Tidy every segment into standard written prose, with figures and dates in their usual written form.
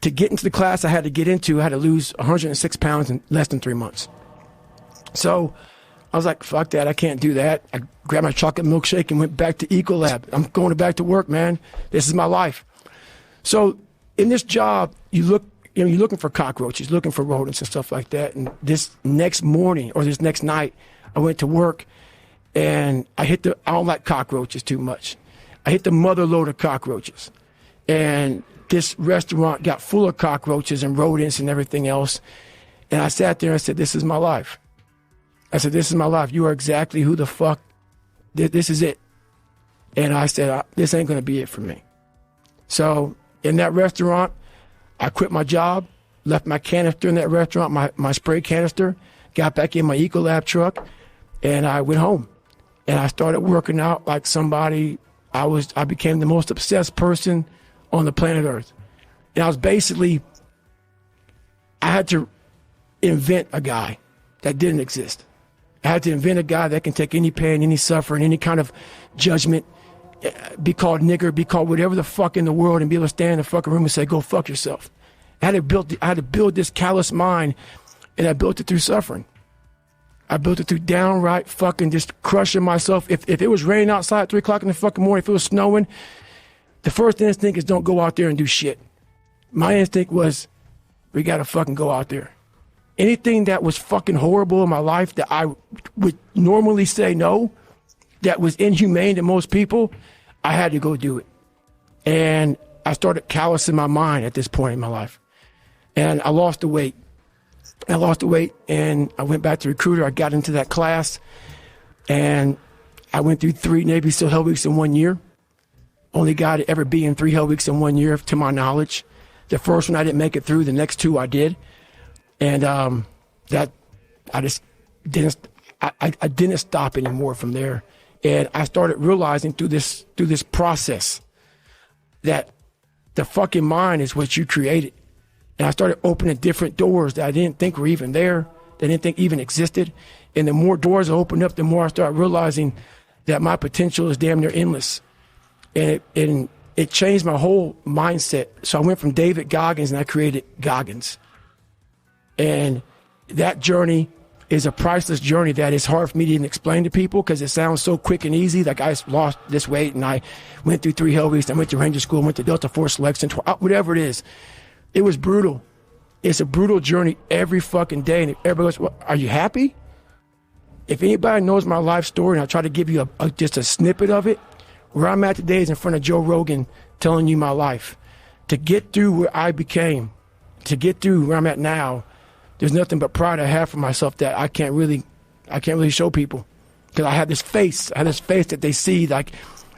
to get into the class I had to get into, I had to lose 106 pounds in less than 3 months. So I was like, fuck that, I can't do that. I grabbed my chocolate milkshake and went back to Ecolab. I'm going back to work, man. This is my life. So in this job, you're looking for cockroaches, looking for rodents and stuff like that. And this next morning or this next night, I went to work and I don't like cockroaches too much. I hit the mother load of cockroaches. And this restaurant got full of cockroaches and rodents and everything else. And I sat there and I said, this is my life. I said, this is my life. You are exactly who the fuck, this is it. And I said, this ain't going to be it for me. So in that restaurant, I quit my job, left my canister in that restaurant, my spray canister, got back in my Ecolab truck, and I went home. And I started working out like somebody. I became the most obsessed person on the planet Earth. And I had to invent a guy that didn't exist. I had to invent a guy that can take any pain, any suffering, any kind of judgment, be called nigger, be called whatever the fuck in the world, and be able to stand in the fucking room and say, go fuck yourself. I had to build this callous mind, and I built it through suffering. I built it through downright fucking just crushing myself. If it was raining outside at 3 o'clock in the fucking morning, if it was snowing, the first instinct is don't go out there and do shit. My instinct was, we gotta fucking go out there. Anything that was fucking horrible in my life that I would normally say no, that was inhumane to most people, I had to go do it. And I started callousing my mind at this point in my life. And I lost the weight. And I went back to recruiter. I got into that class and I went through 3 Navy SEAL Hell Weeks in 1 year. Only guy to ever be in 3 Hell Weeks in 1 year, to my knowledge. The first one I didn't make it through. The next 2 I did. And that I just didn't. I didn't stop anymore from there. And I started realizing through this process that the fucking mind is what you created. And I started opening different doors that I didn't think were even there, that I didn't think even existed. And the more doors I opened up, the more I started realizing that my potential is damn near endless. And it changed my whole mindset. So I went from David Goggins and I created Goggins. And that journey is a priceless journey that is hard for me to even explain to people because it sounds so quick and easy. Like I lost this weight and I went through 3 Hell Weeks. I went to Ranger School, went to Delta Force Selection, whatever it is. It was brutal. It's a brutal journey every fucking day. And everybody goes, well, are you happy? If anybody knows my life story and I try to give you just a snippet of it, where I'm at today is in front of Joe Rogan telling you my life. To get through where I became, to get through where I'm at now, there's nothing but pride I have for myself that I can't really show people. Because I have this face that they see like,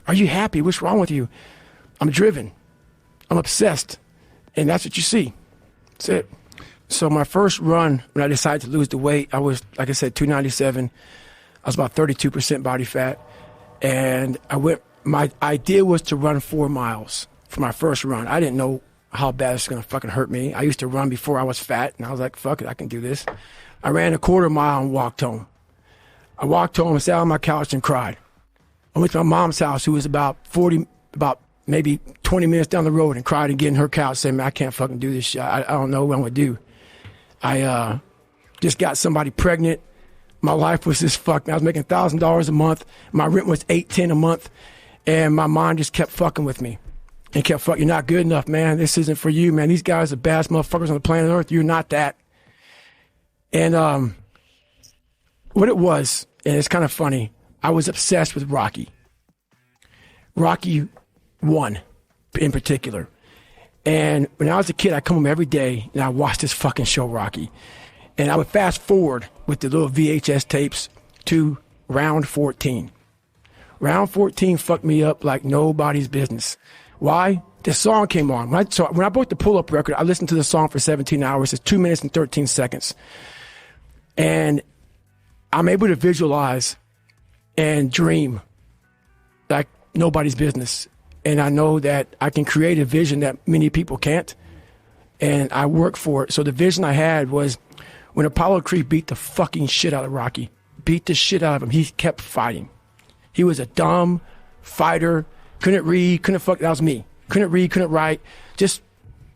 are you happy? What's wrong with you? I'm driven. I'm obsessed. And that's what you see. That's it. So my first run, when I decided to lose the weight, I was, like I said, 297. I was about 32% body fat. And my idea was to run 4 miles for my first run. I didn't know how bad it's going to fucking hurt me. I used to run before I was fat, and I was like, fuck it, I can do this. I ran a 1/4 mile and walked home. I walked home and sat on my couch and cried. I went to my mom's house, who was about maybe 20 minutes down the road, and cried and get in her couch saying, man, I can't fucking do this shit. I don't know what I'm going to do. I just got somebody pregnant. My life was just fucked. I was making $1,000 a month. My rent was $810 a month. And my mind just kept fucking with me. And kept fucking, you're not good enough, man. This isn't for you, man. These guys are the baddest motherfuckers on the planet Earth. You're not that. And what it was, and it's kind of funny, I was obsessed with Rocky. Rocky 1 in particular. And when I was a kid, I'd come home every day and I watched this fucking show, Rocky. And I would fast forward with the little VHS tapes to round 14. Round 14 fucked me up like nobody's business. Why? The song came on. When I bought the pull-up record, I listened to the song for 17 hours. It's 2 minutes and 13 seconds. And I'm able to visualize and dream like nobody's business. And I know that I can create a vision that many people can't. And I work for it. So the vision I had was when Apollo Creed beat the fucking shit out of Rocky, beat the shit out of him, he kept fighting. He was a dumb fighter, couldn't read, that was me. Couldn't read, couldn't write, just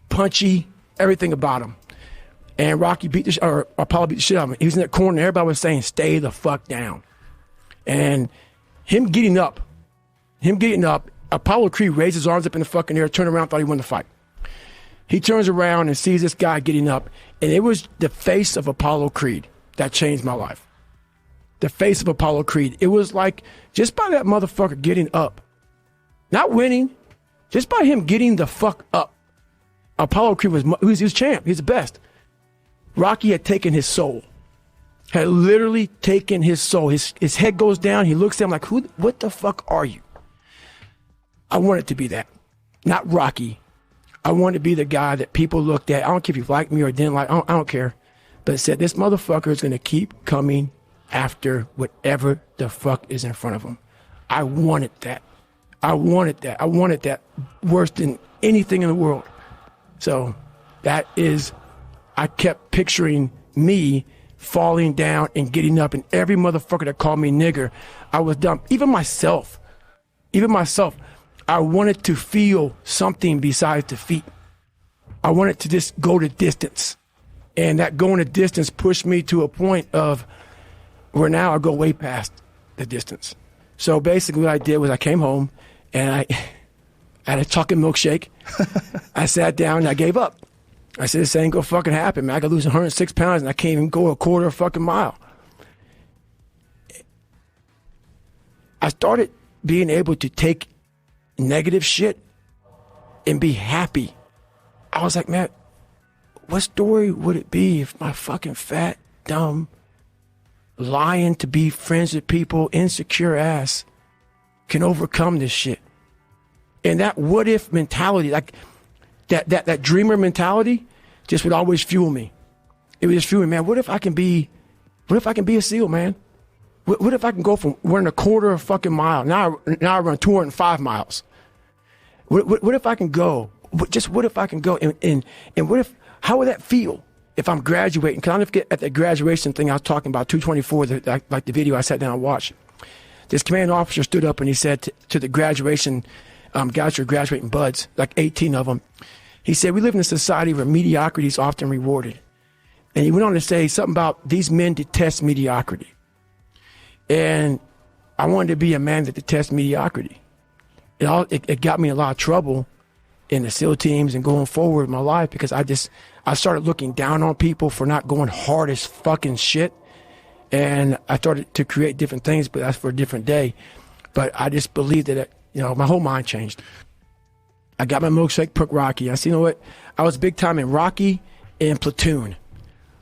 punchy, everything about him. And Rocky Apollo beat the shit out of him. He was in that corner, and everybody was saying, stay the fuck down. And him getting up, Apollo Creed raised his arms up in the fucking air, turned around, thought he won the fight. He turns around and sees this guy getting up, and it was the face of Apollo Creed that changed my life. The face of Apollo Creed. It was like, just by that motherfucker getting up, not winning, just by him getting the fuck up, Apollo Creed was champ. He's the best. Rocky had taken his soul. Had literally taken his soul. His head goes down. He looks at him like, what the fuck are you? I want it to be that. Not Rocky. I want to be the guy that people looked at. I don't care if you liked me or didn't like. I don't care. But said, this motherfucker is going to keep coming after whatever the fuck is in front of him. I wanted that. I wanted that worse than anything in the world. So that is, I kept picturing me falling down and getting up, and every motherfucker that called me nigger, I was dumb. Even myself, I wanted to feel something besides defeat. I wanted to just go the distance. And that going the distance pushed me to a point of where now I go way past the distance. So basically what I did was I came home and I had a chocolate milkshake. I sat down and I gave up. I said, this ain't gonna fucking happen, man. I gotta lose 106 pounds and I can't even go a quarter of a fucking mile. I started being able to take negative shit and be happy. I was like, man, what story would it be if my fucking fat, dumb, lying to be friends with people, insecure ass can overcome this shit? And that what if mentality, like that dreamer mentality just would always fuel me. It would just fuel me, man. What if I can be a SEAL, man? What if I can go from running a quarter of a fucking mile, now I run 205 miles. What if I can go? What if I can go? And what if, how would that feel if I'm graduating? Because I'll never forget at the graduation thing I was talking about, 224, like the video I sat down and watched. This commanding officer stood up and he said to the graduation guys who are graduating buds, like 18 of them, he said, we live in a society where mediocrity is often rewarded. And he went on to say something about these men detest mediocrity. And I wanted to be a man that detests mediocrity. It got me in a lot of trouble in the SEAL teams and going forward in my life because I started looking down on people for not going hard as fucking shit. And I started to create different things, but that's for a different day. But I just believed that, my whole mind changed. I got my milkshake, took Rocky. I said, you know what? I was big time in Rocky and Platoon.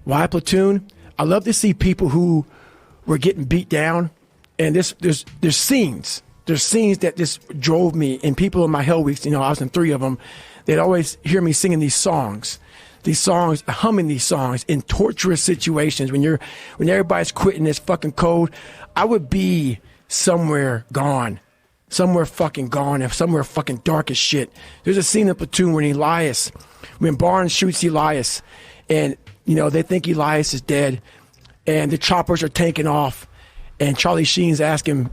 Why Platoon? I love to see people who were getting beat down. And there's scenes. There's scenes that just drove me. And people in my Hell Weeks, I was in 3 of them, they'd always hear me singing these songs, humming these songs in torturous situations. When everybody's quitting this fucking code, I would be somewhere fucking gone, somewhere fucking dark as shit. There's a scene in Platoon when Barnes shoots Elias, and they think Elias is dead, and the choppers are taking off, and Charlie Sheen's asking,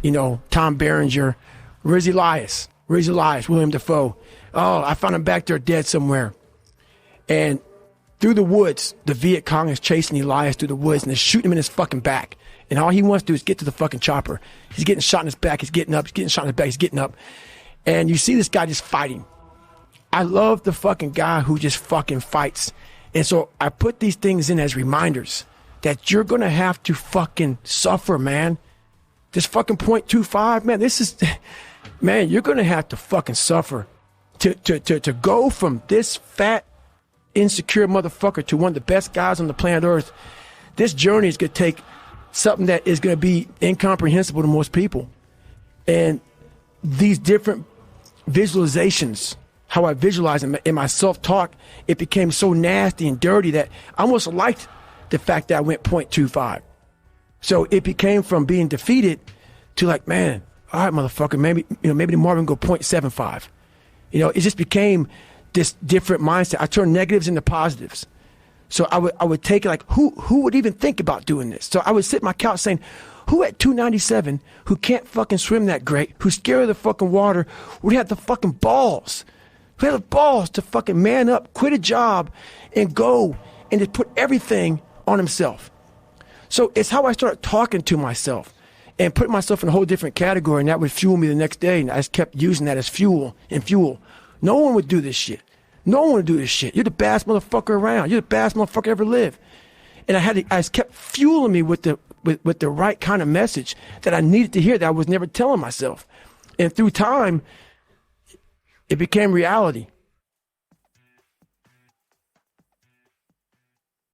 Tom Berenger, where's Elias? William Dafoe. Oh, I found him back there dead somewhere. And through the woods, the Viet Cong is chasing Elias through the woods, and they're shooting him in his fucking back. And all he wants to do is get to the fucking chopper. He's getting shot in his back. He's getting up. He's getting shot in his back. He's getting up. And you see this guy just fighting. I love the fucking guy who just fucking fights. And so I put these things in as reminders that you're going to have to fucking suffer, man. This fucking 0.25, man, you're going to have to fucking suffer to go from this fat, insecure motherfucker to one of the best guys on the planet Earth. This journey is going to take something that is going to be incomprehensible to most people. And these different visualizations, how I visualize in my self-talk, it became so nasty and dirty that I almost liked the fact that I went 0.25. So it became from being defeated to like, man, all right, motherfucker, maybe tomorrow we can go 0.75. It just became this different mindset. I turned negatives into positives. So I would take it like, who would even think about doing this? So I would sit on my couch saying, who at 297, who can't fucking swim that great, who's scared of the fucking water, would have the fucking balls who had the balls to fucking man up, quit a job, and go and just put everything on himself. So it's how I started talking to myself and putting myself in a whole different category, and that would fuel me the next day, and I just kept using that as fuel and fuel. No one would do this shit. No one would do this shit. You're the baddest motherfucker around. You're the baddest motherfucker ever lived. And I just kept fueling me with the right kind of message that I needed to hear that I was never telling myself. And through time, it became reality.